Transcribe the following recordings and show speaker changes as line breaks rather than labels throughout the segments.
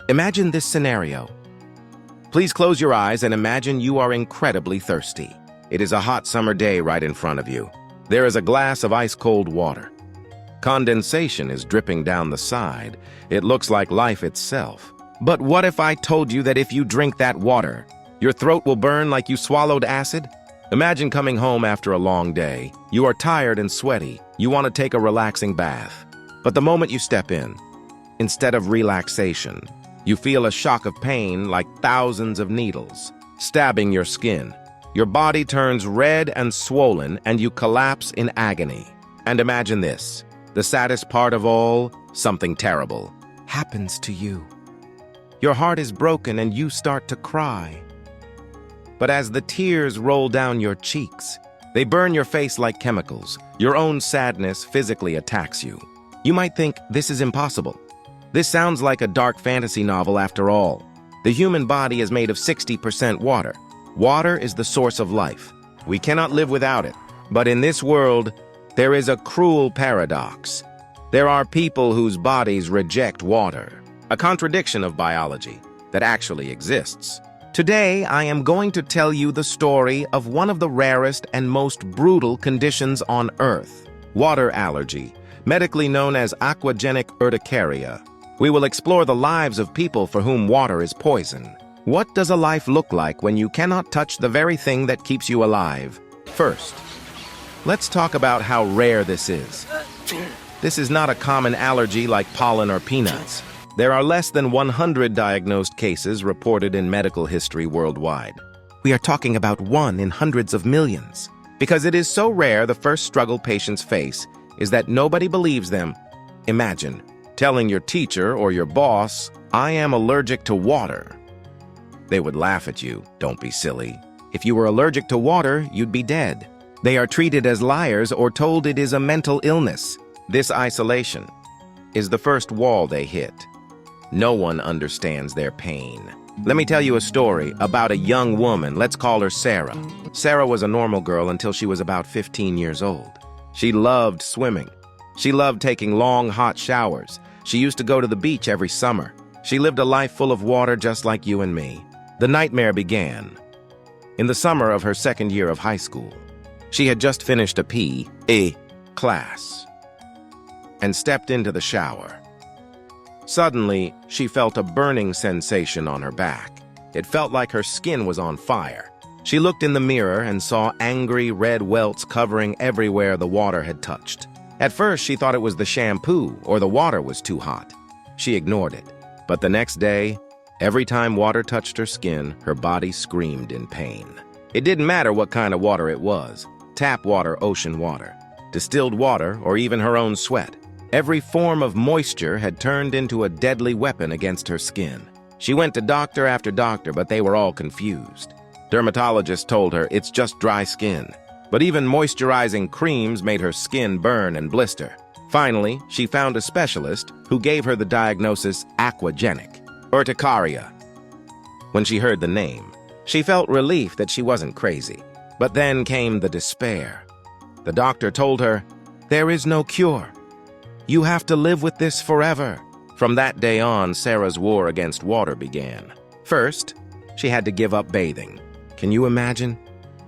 Imagine this scenario. Please close your eyes and imagine you are incredibly thirsty. It is a hot summer day right in front of you. There is a glass of ice-cold water. Condensation is dripping down the side. It looks like life itself. But what if I told you that if you drink that water, your throat will burn like you swallowed acid? Imagine coming home after a long day. You are tired and sweaty. You want to take a relaxing bath. But the moment you step in, instead of relaxation, you feel a shock of pain like thousands of needles, stabbing your skin. Your body turns red and swollen, and you collapse in agony. And imagine this. The saddest part of all, something terrible happens to you. Your heart is broken and you start to cry. But as the tears roll down your cheeks, they burn your face like chemicals. Your own sadness physically attacks you. You might think this is impossible. This sounds like a dark fantasy novel after all. The human body is made of 60% water. Water is the source of life. We cannot live without it. But in this world, there is a cruel paradox. There are people whose bodies reject water, a contradiction of biology that actually exists. Today, I am going to tell you the story of one of the rarest and most brutal conditions on Earth, water allergy, medically known as aquagenic urticaria. We will explore the lives of people for whom water is poison. What does a life look like when you cannot touch the very thing that keeps you alive? First, let's talk about how rare this is. This is not a common allergy like pollen or peanuts. There are less than 100 diagnosed cases reported in medical history worldwide. We are talking about one in hundreds of millions. Because it is so rare, the first struggle patients face is that nobody believes them. Imagine telling your teacher or your boss, "I am allergic to water." They would laugh at you. Don't be silly. If you were allergic to water, you'd be dead. They are treated as liars or told it is a mental illness. This isolation is the first wall they hit. No one understands their pain. Let me tell you a story about a young woman. Let's call her Sarah. Sarah was a normal girl until she was about 15 years old. She loved swimming. She loved taking long, hot showers. She used to go to the beach every summer. She lived a life full of water just like you and me. The nightmare began in the summer of her second year of high school. She had just finished a PE class and stepped into the shower. Suddenly, she felt a burning sensation on her back. It felt like her skin was on fire. She looked in the mirror and saw angry red welts covering everywhere the water had touched. At first, she thought it was the shampoo or the water was too hot. She ignored it. But the next day, every time water touched her skin, her body screamed in pain. It didn't matter what kind of water it was. Tap water, ocean water, distilled water, or even her own sweat. Every form of moisture had turned into a deadly weapon against her skin. She went to doctor after doctor, but they were all confused. Dermatologists told her it's just dry skin. But even moisturizing creams made her skin burn and blister. Finally, she found a specialist who gave her the diagnosis aquagenic urticaria. When she heard the name, she felt relief that she wasn't crazy. But then came the despair. The doctor told her, "There is no cure. You have to live with this forever." From that day on, Sarah's war against water began. First, she had to give up bathing. Can you imagine?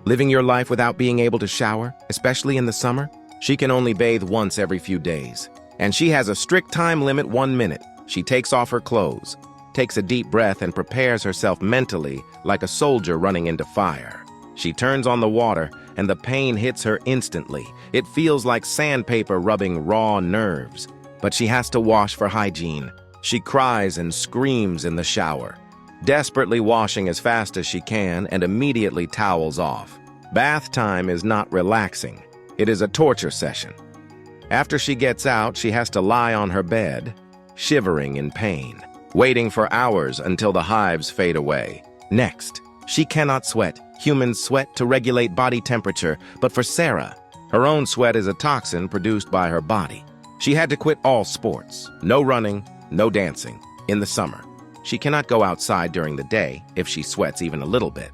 Living your life without being able to shower, especially in the summer? She can only bathe once every few days. And she has a strict time limit, 1 minute. She takes off her clothes, takes a deep breath, and prepares herself mentally like a soldier running into fire. She turns on the water, and the pain hits her instantly. It feels like sandpaper rubbing raw nerves. But she has to wash for hygiene. She cries and screams in the shower, desperately washing as fast as she can and immediately towels off. Bath time is not relaxing. It is a torture session. After she gets out, she has to lie on her bed, shivering in pain, waiting for hours until the hives fade away. Next, she cannot sweat. Humans sweat to regulate body temperature, but for Sarah, her own sweat is a toxin produced by her body. She had to quit all sports. No running, no dancing. In the summer, she cannot go outside during the day if she sweats even a little bit.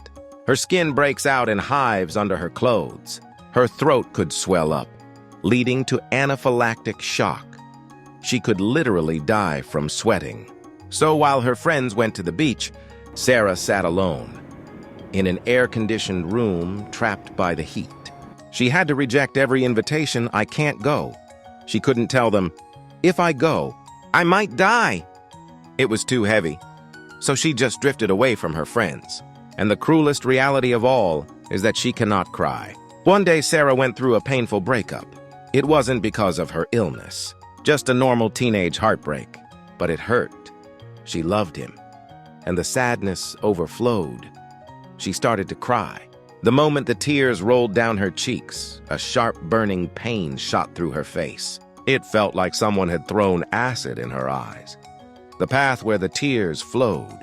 Her skin breaks out in hives under her clothes. Her throat could swell up, leading to anaphylactic shock. She could literally die from sweating. So while her friends went to the beach, Sarah sat alone, in an air-conditioned room trapped by the heat. She had to reject every invitation. I can't go. She couldn't tell them, if I go, I might die. It was too heavy. So she just drifted away from her friends. And the cruelest reality of all is that she cannot cry. One day, Sarah went through a painful breakup. It wasn't because of her illness, just a normal teenage heartbreak. But it hurt. She loved him. And the sadness overflowed. She started to cry. The moment the tears rolled down her cheeks, a sharp, burning pain shot through her face. It felt like someone had thrown acid in her eyes. The path where the tears flowed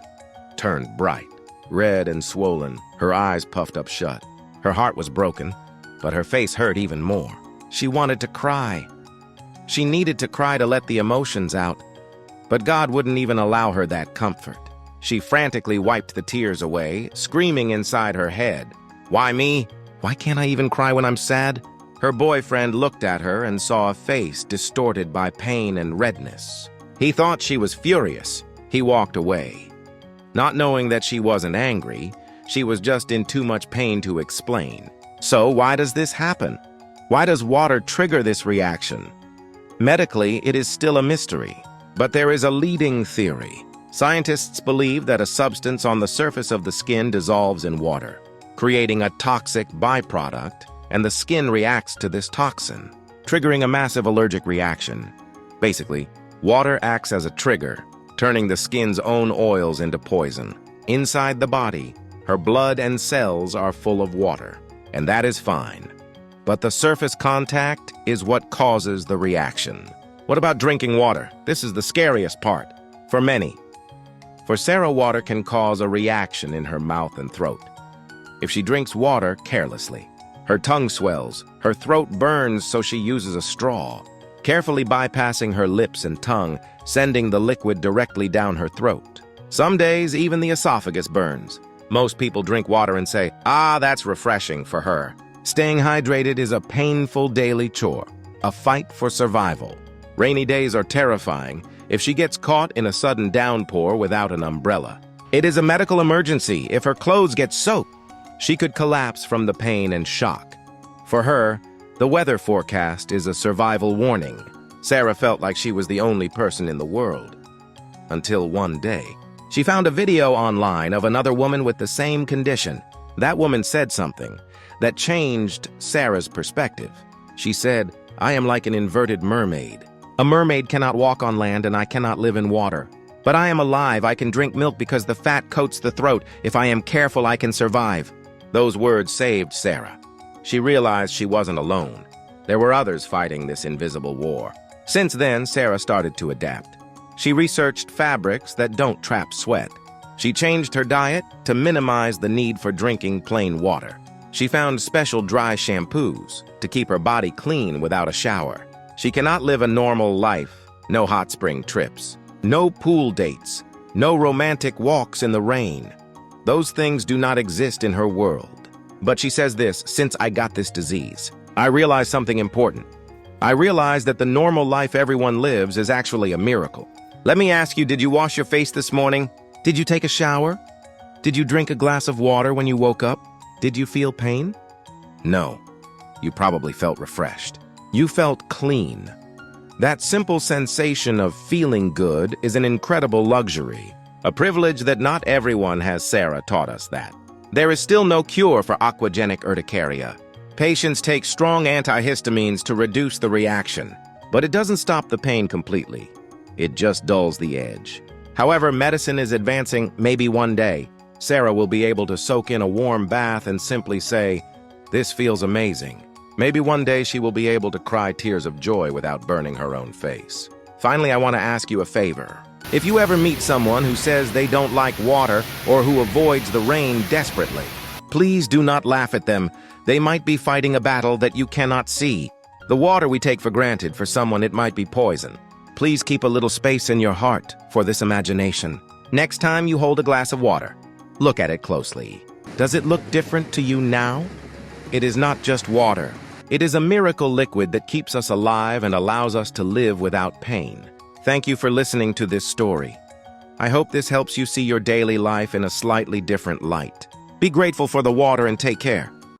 turned bright, red and swollen, her eyes puffed up shut. Her heart was broken, but her face hurt even more. She wanted to cry. She needed to cry to let the emotions out, but God wouldn't even allow her that comfort. She frantically wiped the tears away, screaming inside her head, "Why me? Why can't I even cry when I'm sad?" Her boyfriend looked at her and saw a face distorted by pain and redness. He thought she was furious. He walked away. Not knowing that she wasn't angry, she was just in too much pain to explain. So why does this happen? Why does water trigger this reaction? Medically, it is still a mystery, but there is a leading theory. Scientists believe that a substance on the surface of the skin dissolves in water, creating a toxic byproduct, and the skin reacts to this toxin, triggering a massive allergic reaction. Basically, water acts as a trigger, turning the skin's own oils into poison. Inside the body, her blood and cells are full of water, and that is fine. But the surface contact is what causes the reaction. What about drinking water? This is the scariest part. For many. For Sarah, water can cause a reaction in her mouth and throat. If she drinks water carelessly, her tongue swells, her throat burns, so she uses a straw, carefully bypassing her lips and tongue, sending the liquid directly down her throat. Some days, even the esophagus burns. Most people drink water and say, that's refreshing for her. Staying hydrated is a painful daily chore, a fight for survival. Rainy days are terrifying if she gets caught in a sudden downpour without an umbrella. It is a medical emergency. If her clothes get soaked, she could collapse from the pain and shock. For her, the weather forecast is a survival warning. Sarah felt like she was the only person in the world. Until one day, she found a video online of another woman with the same condition. That woman said something that changed Sarah's perspective. She said, "I am like an inverted mermaid. A mermaid cannot walk on land and I cannot live in water. But I am alive. I can drink milk because the fat coats the throat. If I am careful, I can survive." Those words saved Sarah. She realized she wasn't alone. There were others fighting this invisible war. Since then, Sarah started to adapt. She researched fabrics that don't trap sweat. She changed her diet to minimize the need for drinking plain water. She found special dry shampoos to keep her body clean without a shower. She cannot live a normal life. No hot spring trips, no pool dates, no romantic walks in the rain. Those things do not exist in her world. But she says this, "Since I got this disease, I realized something important. I realized that the normal life everyone lives is actually a miracle." Let me ask you, did you wash your face this morning? Did you take a shower? Did you drink a glass of water when you woke up? Did you feel pain? No. You probably felt refreshed. You felt clean. That simple sensation of feeling good is an incredible luxury, a privilege that not everyone has. Sarah taught us that. There is still no cure for aquagenic urticaria. Patients take strong antihistamines to reduce the reaction, but it doesn't stop the pain completely. It just dulls the edge. However, medicine is advancing. Maybe one day, Sarah will be able to soak in a warm bath and simply say, "This feels amazing." Maybe one day she will be able to cry tears of joy without burning her own face. Finally, I want to ask you a favor. If you ever meet someone who says they don't like water or who avoids the rain desperately, please do not laugh at them. They might be fighting a battle that you cannot see. The water we take for granted, for someone it might be poison. Please keep a little space in your heart for this imagination. Next time you hold a glass of water, look at it closely. Does it look different to you now? It is not just water. It is a miracle liquid that keeps us alive and allows us to live without pain. Thank you for listening to this story. I hope this helps you see your daily life in a slightly different light. Be grateful for the water and take care.